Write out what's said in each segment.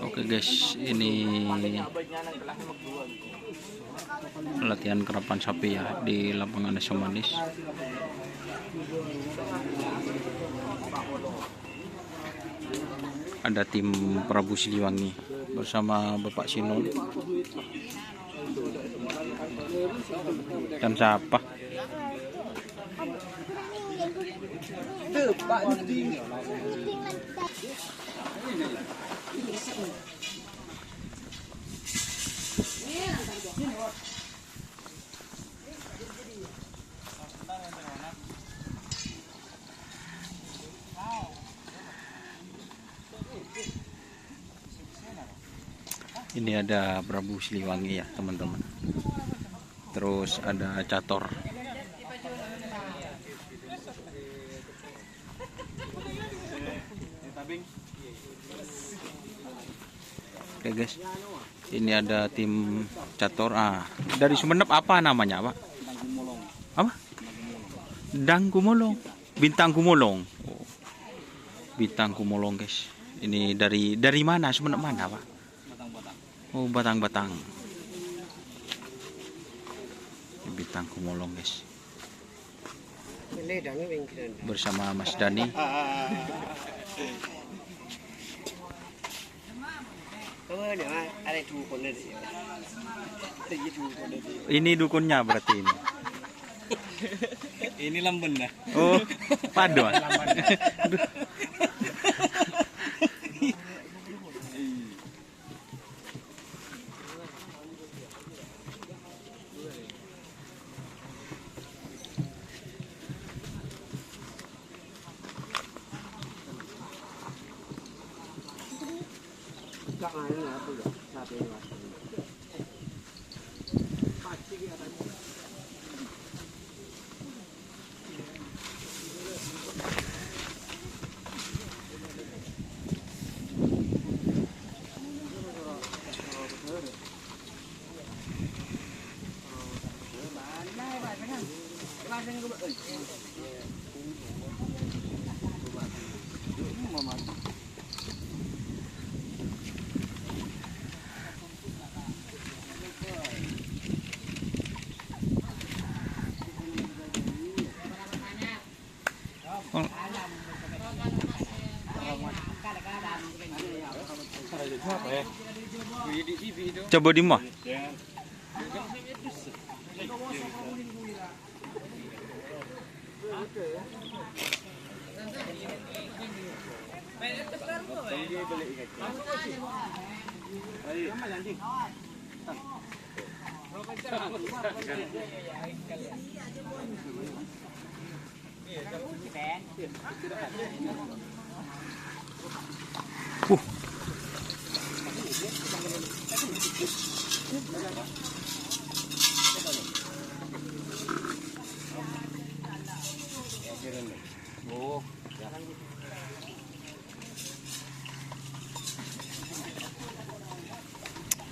Oke guys, ini latihan kerapan sapi ya di lapangan Desa Manis. Ada tim Prabu Siliwangi bersama Bapak Sinul dan siapa? Ini ada Prabu Siliwangi ya teman-teman. Terus ada Cator. Oke guys, ini ada tim Cator. Dari Sumenep apa namanya Pak? Apa? Dang Kumolong. Bintang Kumolong. Oh, Bintang Kumolong guys. Ini dari mana? Sumenep mana Pak? Oh, Batang-Batang. Bintang Kumolong guys. Bersama Mas Dani. Ini dukunnya berarti ini. Ini lamben dah. Oh, paduan. Coba di mah.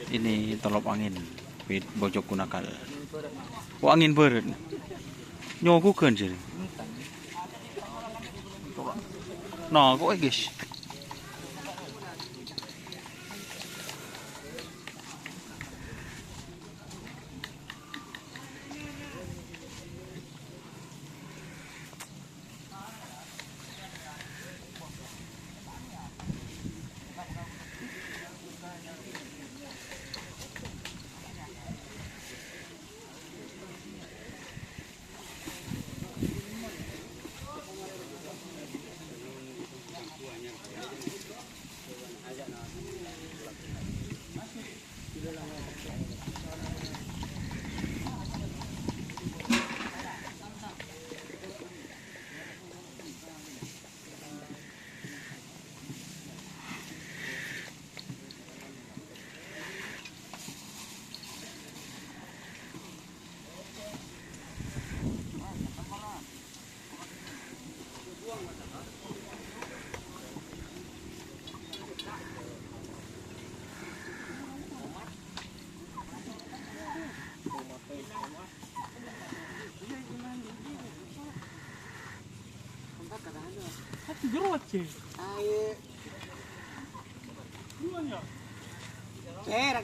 Ini tolop angin bojok kunakal. Oh, angin beureut. Nyogukeun sih. Nah, kok guys.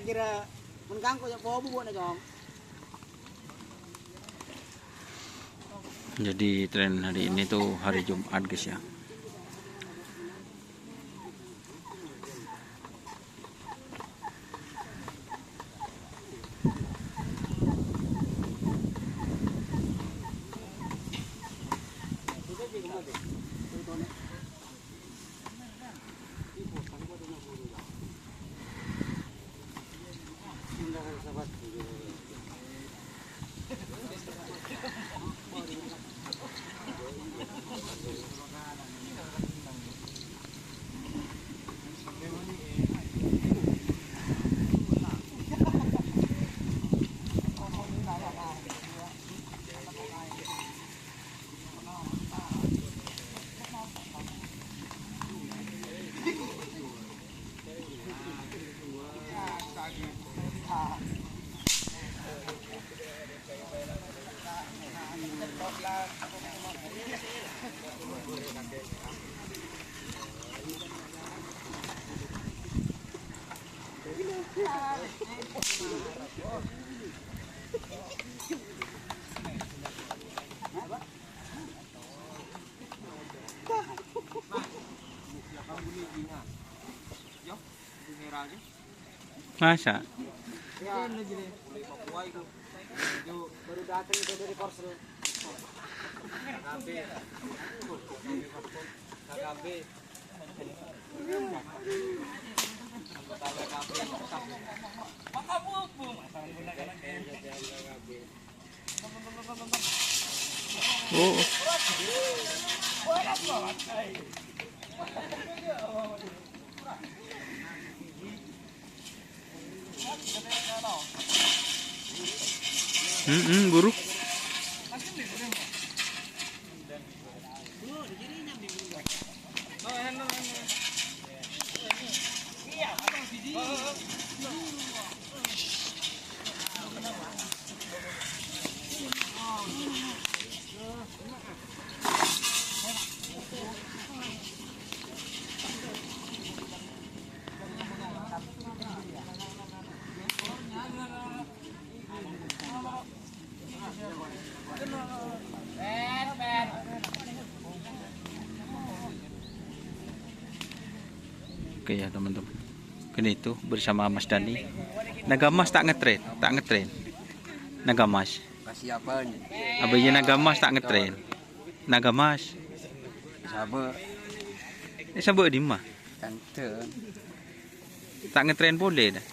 kira mengganggu ya bobo na jom. Jadi tren hari ini tuh hari Jumat guys ya. Masa? Baru datang itu dari Korsel. Oh. Guru. Oke ya teman-teman, ini itu bersama Mas Dani. Nagamas tak ngetren, Nagamas. Kasiapan. Abahnya Nagamas tak ngetren. Nagamas. Sabe. Sabe di mah. Kante. Tak ngetren boleh dah.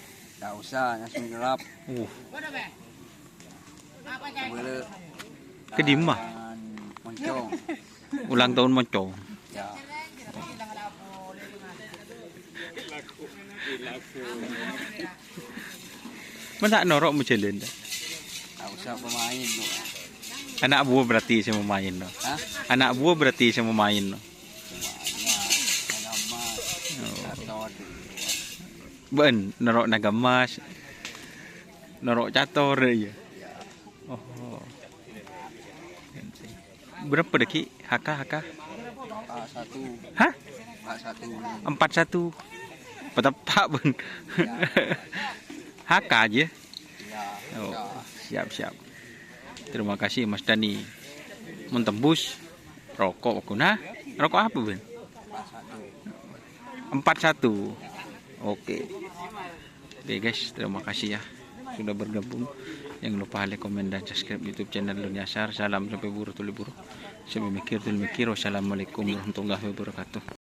Tak usah langsung gelap. Boleh. Ke di mah. Moncong. Ulang tahun moncong. Ya. Mana norok menjelin dah. Tak usah pemain tu. Anak buah berarti saya mau main no. Hah? Anak buah berarti saya mau main no. Nagamas. Ben norok Nagamas. Norok cator ya. Oh. Berapa deki? Haka? Satu. Hah? 41. 41. Petepak ben. Haka aja. Ya. Oh, siap. Terima kasih Mas Dani. Mentembus rokok aku nah. Rokok apa Ben? 41. Oke. Oke guys, terima kasih ya sudah bergabung. Jangan lupa like, komen dan subscribe YouTube channel Dunia Asar. Salam sampai buru tuli buru. Sampai mikir. Wassalamualaikum warahmatullahi wabarakatuh.